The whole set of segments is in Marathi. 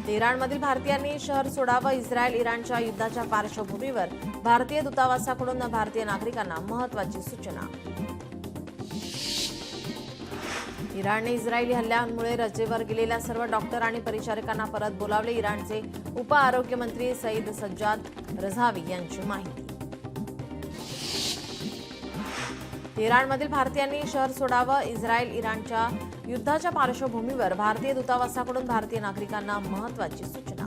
इराणमधील भारतीयांनी शहर सोडावं. इस्रायल इराणच्या युद्धाच्या पार्श्वभूमीवर भारतीय दूतावासाकडून भारतीय नागरिकांना महत्त्वाची सूचना. इराणने इस्रायली हल्ल्यामुळे रजेवर गेलेल्या सर्व डॉक्टर आणि परिचारिकांना परत बोलावले. इराणचे उप आरोग्यमंत्री सईद सज्जाद रझावी यांची माहिती. इराणमधील भारतीयांनी शहर सोडावं. इस्रायल इराणच्या युद्धाच्या पार्श्वभूमीवर भारतीय दूतावासाकडून भारतीय नागरिकांना महत्त्वाची सूचना.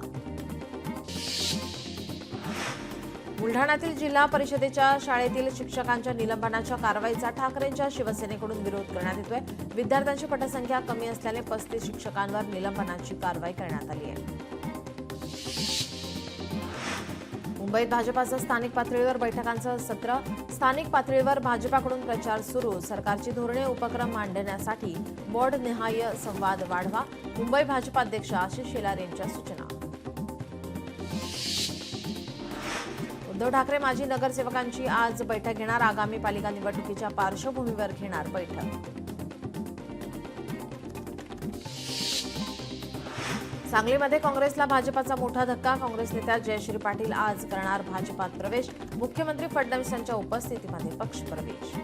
बुलढाण्यातील जिल्हा परिषदेच्या शाळेतील शिक्षकांच्या निलंबनाच्या कारवाईचा ठाकरेंच्या शिवसेनेकडून विरोध करण्यात येतोय. विद्यार्थ्यांची पटसंख्या कमी असल्याने 35 शिक्षकांवर निलंबनाची कारवाई करण्यात आली आहे. मुंबईत भाजपाचं स्थानिक पातळीवर बैठकांचं सत्र. स्थानिक पातळीवर भाजपाकडून प्रचार सुरू. सरकारची धोरणे उपक्रम मांडण्यासाठी बोर्डनिहाय संवाद वाढवा. मुंबई भाजपाध्यक्ष आशिष शेलार यांच्या सूचना. उद्धव ठाकरे माजी नगरसेवकांची आज बैठक घेणार. आगामी पालिका निवडणुकीच्या पार्श्वभूमीवर घेणार बैठक. सांगलीमध्ये काँग्रेसला भाजपाचा मोठा धक्का. काँग्रेस नेत्या जयश्री पाटील आज करणार भाजपात प्रवेश. मुख्यमंत्री फडणवीस यांच्या उपस्थितीमध्ये पक्षप्रवेश.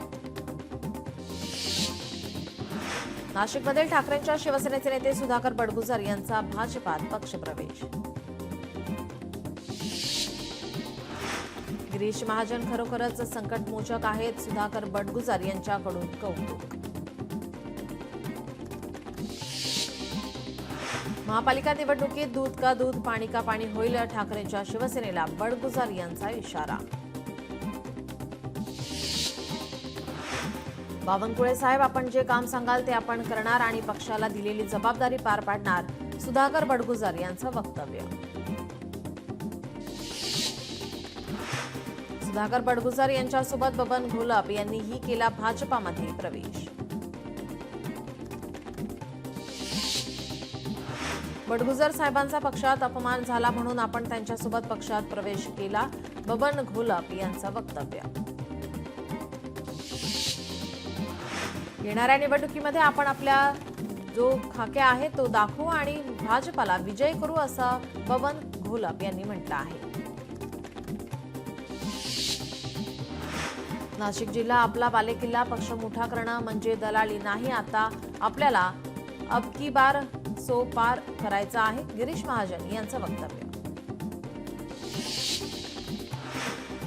नाशिकमधील ठाकरेंच्या शिवसेनेचे नेते सुधाकर बडगुजर यांचा भाजपात पक्षप्रवेश. गिरीश महाजन खरोखरच संकटमोचक आहेत. सुधाकर बडगुजर यांच्याकडून कौतुक. महापालिका निवडणुकीत दूध का दूध पाणी का पाणी होईल. ठाकरेंच्या शिवसेनेला बडगुजर यांचा इशारा. बावनकुळे साहेब, आपण जे काम सांगाल ते आपण करणार आणि पक्षाला दिलेली जबाबदारी पार पाडणार. सुधाकर बडगुजर यांचं वक्तव्य. सुधाकर बडगुजर यांच्यासोबत बबन घोलप यांनीही केला भाजपामध्ये प्रवेश. बडगुजर साहेबांचा पक्षात अपमान झाला म्हणून आपण त्यांच्यासोबत पक्षात प्रवेश केला. बबन घोलप यांचं वक्तव्य. येणाऱ्या निवडणुकीमध्ये आपण आपल्या जो खाके आहे तो दाखवू आणि भाजपाला विजय करू, असं बबन घोलप यांनी म्हटलं आहे. नाशिक जिल्हा आपला बालेकिल्ला. पक्ष मोठा करणं म्हणजे दलाली नाही. आता आपल्याला अब की बार सो पार करायचा आहे. गिरीश महाजन यांचं वक्तव्य.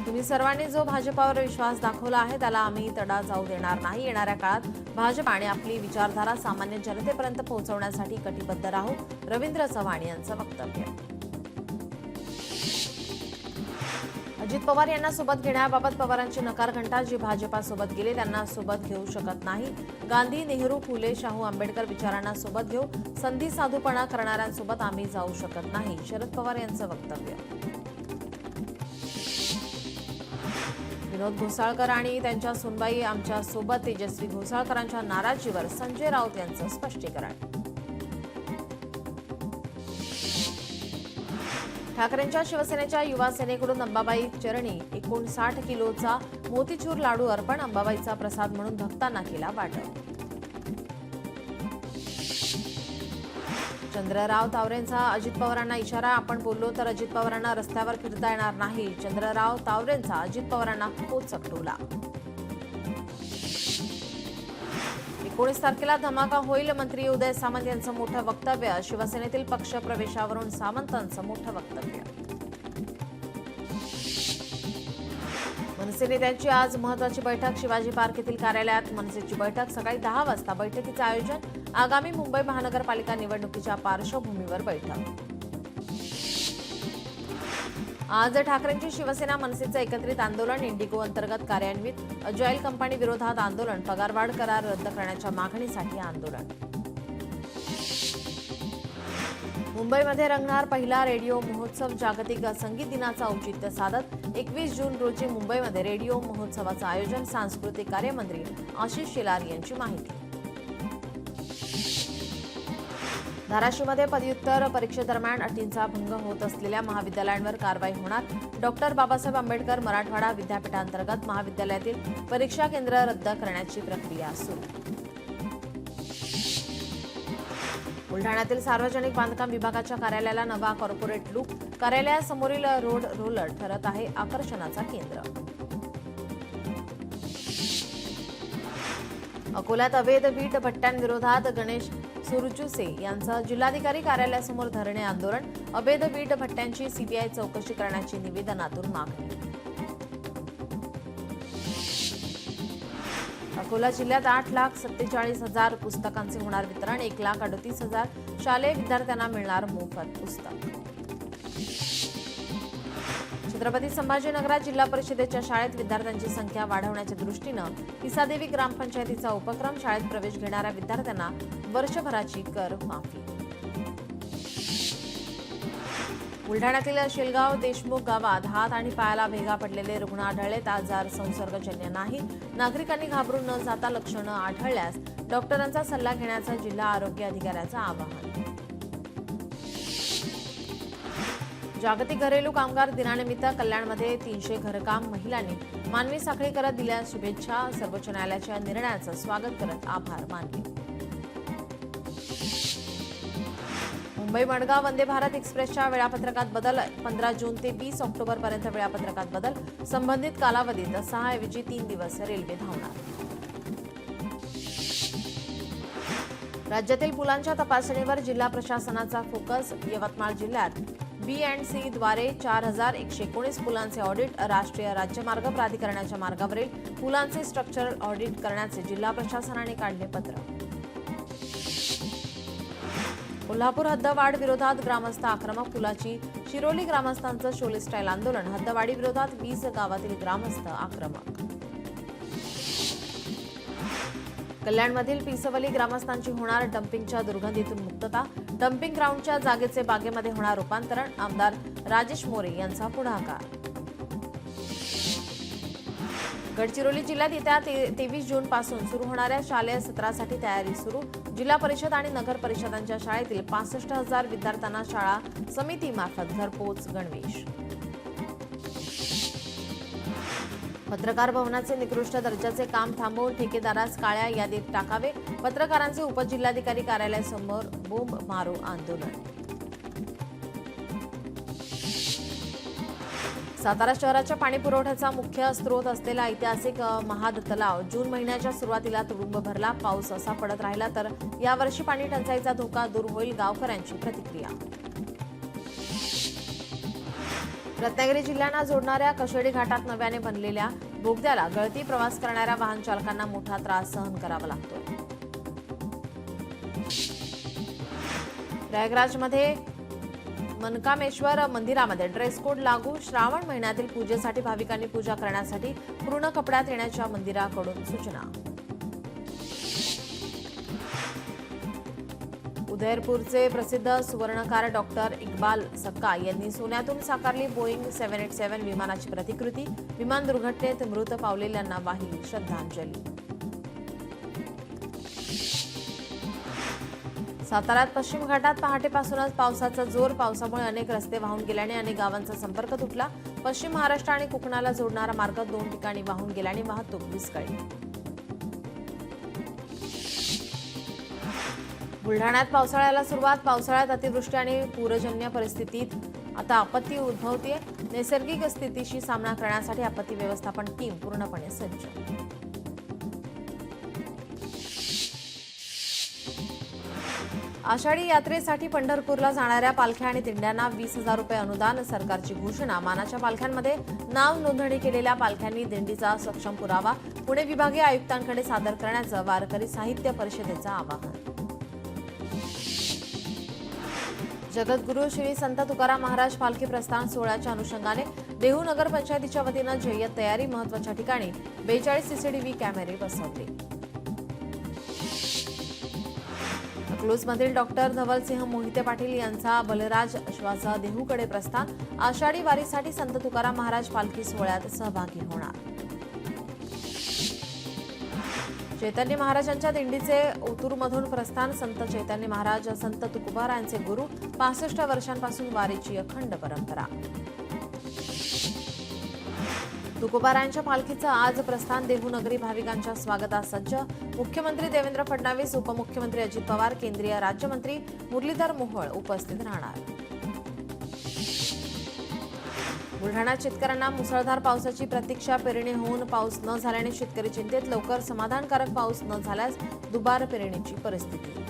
तुम्ही सर्वांनी जो भाजपावर विश्वास दाखवला आहे त्याला आम्ही तडा जाऊ देणार नाही. येणाऱ्या काळात भाजप आणि आपली विचारधारा सामान्य जनतेपर्यंत पोहोचवण्यासाठी कटिबद्ध राहू. रवींद्र चव्हाण यांचं वक्तव्य. अजित पवार यांना सोबत घेण्याबाबत पवारांची नकार घंटा. जे भाजपासोबत गेले त्यांना सोबत घेऊ शकत नाही. गांधी, नेहरू, फुले, शाहू, आंबेडकर विचारांना सोबत घेऊ. संधी साधूपणा करणाऱ्यांसोबत आम्ही जाऊ शकत नाही. शरद पवार यांचं वक्तव्य. विनोद घोसाळकर आणि त्यांच्या सुनबाई आमच्या सोबत. तेजस्वी घोसाळकरांच्या नाराजीवर संजय राऊत यांचं स्पष्टीकरण. ठाकरेंच्या शिवसेनेच्या युवा सेनेकडून अंबाबाई चरणी 59 किलोचा मोतीचूर लाडू अर्पण. अंबाबाईचा प्रसाद म्हणून भक्तांना केला वाटप. चंद्रराव तावरेंचा अजित पवारांना इशारा. आपण बोललो तर अजित पवारांना रस्त्यावर फिरता येणार नाही. चंद्रराव तावरेंचा अजित पवारांना खोचक टोला. 19 तारखेला धमाका होईल. मंत्री उदय सामंत यांचं मोठं वक्तव्य. शिवसेनेतील पक्ष प्रवेशावरून सामंतांचं मोठं वक्तव्य. मनसे नेत्यांची आज महत्त्वाची बैठक. शिवाजी पार्क येथील कार्यालयात मनसेची बैठक. सकाळी 10 वाजता बैठकीचं आयोजन. आगामी मुंबई महानगरपालिका निवडणुकीच्या पार्श्वभूमीवर बैठक. आज ठाकरेंची शिवसेना मनसेचं एकत्रित आंदोलन. इंडिगो अंतर्गत कार्यान्वित अजाईल कंपनी विरोधात आंदोलन. पगारवाढ करार रद्द करण्याच्या मागणीसाठी आंदोलन. मुंबईमध्ये रंगणार पहिला रेडिओ महोत्सव. जागतिक संगीत दिनाचं औचित्य साधत 21 जून रोजी मुंबईमध्ये रेडिओ महोत्सवाचं आयोजन. सांस्कृतिक कार्यमंत्री आशिष शेलार यांची माहिती. धाराशिवमध्ये पदव्युत्तर परीक्षेदरम्यान अटींचा भंग होत असलेल्या महाविद्यालयांवर कारवाई होणार. डॉक्टर बाबासाहेब आंबेडकर मराठवाडा विद्यापीठांतर्गत महाविद्यालयातील परीक्षा केंद्र रद्द करण्याची प्रक्रिया सुरू. बुलढाण्यातील सार्वजनिक बांधकाम विभागाच्या कार्यालयाला नवा कॉर्पोरेट लुक. कार्यालयासमोरील रोड रोलर ठरत आहे आकर्षणाचा केंद्र. अकोल्यात अवैध वीट भट्ट्यांविरोधात गणेश सुरजुसे यांचं जिल्हाधिकारी कार्यालयासमोर धरणे आंदोलन. अवैध वीट भट्ट्यांची सीबीआय चौकशी करण्याची निवेदनातून मागणी. अकोला जिल्ह्यात 8,47,000 पुस्तकांचे होणार वितरण. 1,38,000 शालेय विद्यार्थ्यांना मिळणार मोफत पुस्तक. छत्रपती संभाजीनगरात जिल्हा परिषदेच्या शाळेत विद्यार्थ्यांची संख्या वाढवण्याच्या दृष्टीनं पिसादेवी ग्रामपंचायतीचा उपक्रम. शाळेत प्रवेश घेणाऱ्या विद्यार्थ्यांना वर्षभराची कर माफी. बुलढाण्यातील शेलगाव देशमुख गावात हात आणि पायाला भेगा पडलेले रुग्ण आढळलेत. आजार संसर्गजन्य नाही. नागरिकांनी घाबरून न जाता लक्षणं आढळल्यास डॉक्टरांचा सल्ला घेण्याचं जिल्हा आरोग्य अधिकाऱ्याचं आवाहन. जागतिक घरेलू कामगार दिनानिमित्त कल्याणमध्ये 300 घरकाम महिलांनी मानवी साखळी करत दिल्या शुभेच्छा. सर्वोच्च न्यायालयाच्या निर्णयाचं स्वागत करत आभार मानले. मुंबई मडगाव वंदे भारत एक्सप्रेसच्या वेळापत्रकात बदल. 15 जून ते 20 ऑक्टोबरपर्यंत वेळापत्रकात बदल. संबंधित कालावधीत 6 ऐवजी 3 दिवस रेल्वे धावणार. राज्यातील पुलांच्या तपासणीवर जिल्हा प्रशासनाचा फोकस. यवतमाळ जिल्ह्यात B&C द्वारे 4,119 पुलांचे ऑडिट. राष्ट्रीय राज्यमार्ग प्राधिकरणाच्या मार्गावरील पुलांचे स्ट्रक्चरल ऑडिट करण्याचे जिल्हा प्रशासनाने काढले पत्र. कोल्हापूर हद्दवाढ विरोधात ग्रामस्थ आक्रमक. पुलाची शिरोली ग्रामस्थांचं शोले स्टाईल आंदोलन. हद्दवाढी विरोधात 20 गावातील ग्रामस्थ आक्रमक. कल्याणमधील पिसवली ग्रामस्थांची होणार डम्पिंगच्या दुर्गंधीतून मुक्तता. डम्पिंग ग्राउंडच्या जागेचे बागेमध्ये होणार रूपांतरण. आमदार राजेश मोरे यांचा पुढाकार. गडचिरोली जिल्ह्यात येत्या 23 जून पासून सुरू होणाऱ्या शालेय सत्रासाठी तयारी सुरू. जिल्हा परिषद आणि नगर परिषदांच्या शाळेतील 65,000 विद्यार्थ्यांना शाळा समितीमार्फत घरपोच गणवेश. पत्रकार भवनाचे निकृष्ट दर्जाचे काम थांबवून ठेकेदारास काळ्या यादीत टाकावे. पत्रकारांचे उपजिल्हाधिकारी कार्यालयासमोर बोंब मारो आंदोलन. सातारा शहराच्या पाणी पुरवठ्याचा मुख्य स्रोत असलेला ऐतिहासिक महाद तलाव जून महिन्याच्या सुरुवातीला तुडुंब भरला. पाऊस असा पडत राहिला तर यावर्षी पाणी टंचाईचा धोका दूर होईल. गावकऱ्यांची प्रतिक्रिया. रत्नागिरी जिल्ह्यांना जोडणाऱ्या कशेडी घाटात नव्याने बनलेल्या बोगद्याला गळती. प्रवास करणाऱ्या वाहन चालकांना मोठा त्रास सहन करावा लागतोय. प्रयागराजमध्ये मनकामेश्वर मंदिरामध्ये ड्रेस कोड लागू. श्रावण महिन्यातील पूजेसाठी भाविकांनी पूजा करण्यासाठी पूर्ण कपड्यात येण्याच्या मंदिराकडून सूचना. उदयपूरचे प्रसिद्ध सुवर्णकार डॉक्टर इक्बाल सक्का यांनी सोन्यातून साकारली बोईंग 787 विमानाची प्रतिकृती. विमान दुर्घटनेत मृत पावलेल्यांना वाहिली श्रद्धांजली. साताऱ्यात पश्चिम घाटात पहाटेपासूनच पावसाचा जोर. पावसामुळे अनेक रस्ते वाहून गेल्याने अनेक गावांचा संपर्क तुटला. पश्चिम महाराष्ट्र आणि कोकणाला जोडणारा मार्ग 2 ठिकाणी वाहून गेल्याने वाहतूक विस्कळीत. बुलढाण्यात पावसाळ्याला सुरुवात. पावसाळ्यात अतिवृष्टी आणि पूरजन्य परिस्थितीत आता आपत्ती उद्भवते. नैसर्गिक स्थितीशी सामना करण्यासाठी आपत्ती व्यवस्थापन टीम पूर्णपणे सज्ज. आषाढी यात्रेसाठी पंढरपूरला जाणाऱ्या पालख्या आणि दिंड्यांना 20,000 रुपये अनुदान. सरकारची घोषणा. मानाच्या पालख्यांमध्ये नाव नोंदणी केलेल्या पालख्यांनी दिंडीचा सक्षम पुरावा पुणे विभागीय आयुक्तांकडे सादर करण्याचं वारकरी साहित्य परिषदेचं आवाहन. जगद्गुरू श्री संत तुकाराम महाराज पालखी प्रस्थान सोहळ्याच्या अनुषंगाने देहू नगर पंचायतीच्या वतीनं जय्यत तयारी. महत्वाच्या ठिकाणी 42 सीसीटीव्ही कॅमेरे बसवले. अकलूजमधील डॉक्टर धवलसिंह मोहिते पाटील यांचा बलराज अश्वासह देहूकडे प्रस्थान. आषाढी वारीसाठी संत तुकाराम महाराज पालखी सोहळ्यात सहभागी होणार. चैतन्य महाराजांच्या दिंडीचे ओतूरमधून प्रस्थान. संत चैतन्य महाराज संत तुकोबारायांचे गुरु. 65 वर्षांपासून वारीची अखंड परंपरा. तुकोबारायांच्या पालखीचं आज प्रस्थान. देहूनगरी भाविकांच्या स्वागतात सज्ज. मुख्यमंत्री देवेंद्र फडणवीस, उपमुख्यमंत्री अजित पवार, केंद्रीय राज्यमंत्री मुरलीधर मोहोळ उपस्थित राहणार. बुलढाण्यात शेतकऱ्यांना मुसळधार पावसाची प्रतीक्षा. पेरणी होऊन पाऊस न झाल्याने शेतकरी चिंतेत. लवकर समाधानकारक पाऊस न झाल्यास दुबार पेरणीची परिस्थिती.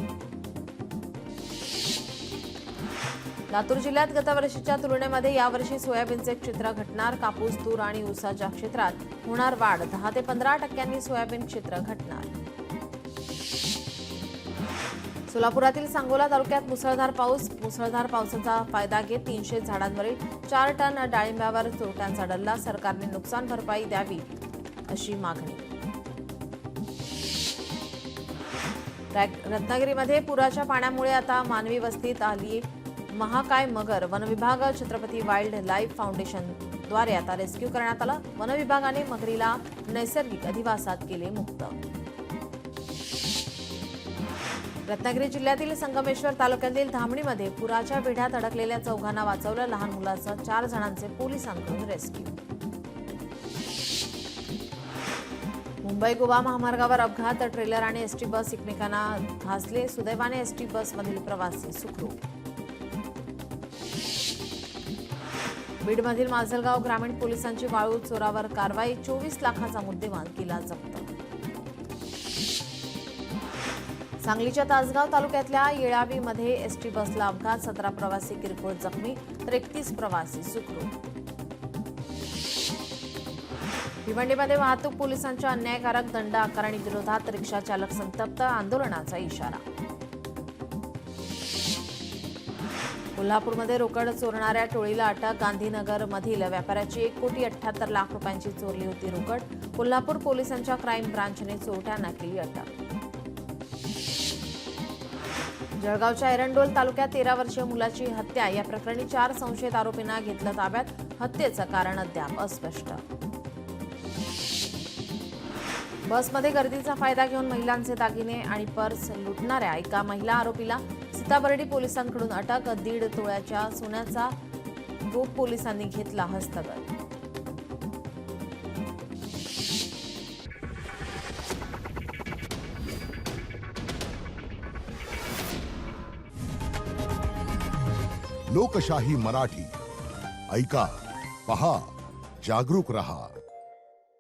लातूर जिल्ह्यात गतवर्षीच्या तुलनेमध्ये यावर्षी सोयाबीनचे क्षेत्र घटणार. कापूस, तूर आणि ऊसाच्या क्षेत्रात होणार वाढ. 10 ते 15% सोयाबीन क्षेत्र घटणार. सोलापुरातील सांगोला तालुक्यात मुसळधार पाऊस. मुसळधार पावसाचा फायदा घेत 300 झाडांवरील 4 टन डाळिंबावर चोरट्यांचा डल्ला. सरकारने नुकसान भरपाई द्यावी अशी मागणी. रत्नागिरीमध्ये पुराच्या पाण्यामुळे आता मानवी वस्तीत आली महाकाय मगर. वनविभाग छत्रपती वाईल्ड लाईफ फाउंडेशनद्वारे आता रेस्क्यू करण्यात आला. वनविभागाने मगरीला नैसर्गिक अधिवासात केले मुक्त. रत्नागिरी जिल्ह्यातील संगमेश्वर तालुक्यातील धामणीमध्ये पुराच्या वेढ्यात अडकलेल्या 4 वाचवलं. लहान मुलासह 4 जणांचे पोलिसांकडून रेस्क्यू. मुंबई गोवा महामार्गावर अपघात. ट्रेलर आणि एसटी बस एकमेकांना घासले. सुदैवाने एसटी बसमधील प्रवासी सुखरूप. बीडमधील माजलगाव ग्रामीण पोलिसांची वाळू चोरावर कारवाई. 24 लाखाचा मुद्देमाल केला जप्त. सांगलीच्या तासगाव तालुक्यातल्या येळावीमध्ये एसटी बसला अपघात. 17 प्रवासी किरकोळ जखमी तर 31 प्रवासी सुखरूप. भिवंडीमध्ये वाहतूक पोलिसांच्या अन्यायकारक दंड आकारणी विरोधात रिक्षा चालक संतप्त. आंदोलनाचा इशारा. कोल्हापूरमध्ये रोकड चोरणाऱ्या टोळीला अटक. गांधीनगरमधील व्यापाऱ्याची 1,78 लाख रुपयांची चोरली होती रोकड. कोल्हापूर पोलिसांच्या क्राईम ब्रांचने चोरट्यांना केली अटक. जळगावच्या एरंडोल तालुक्यात 13 वर्षीय मुलाची हत्या. या प्रकरणी 4 संशयित आरोपींना घेतलं ताब्यात. हत्येचं कारण अद्याप अस्पष्ट. बसमध्ये गर्दीचा फायदा घेऊन महिलांचे दागिने आणि पर्स लुटणाऱ्या एका महिला आरोपीला सीताबर्डी पोलिसांकडून अटक. 1.5 तोळ्याच्या सोन्याचा गोप पोलिसांनी घेतला हस्तगत. लोकशाही मराठी ऐका, पहा, जागरूक रहा.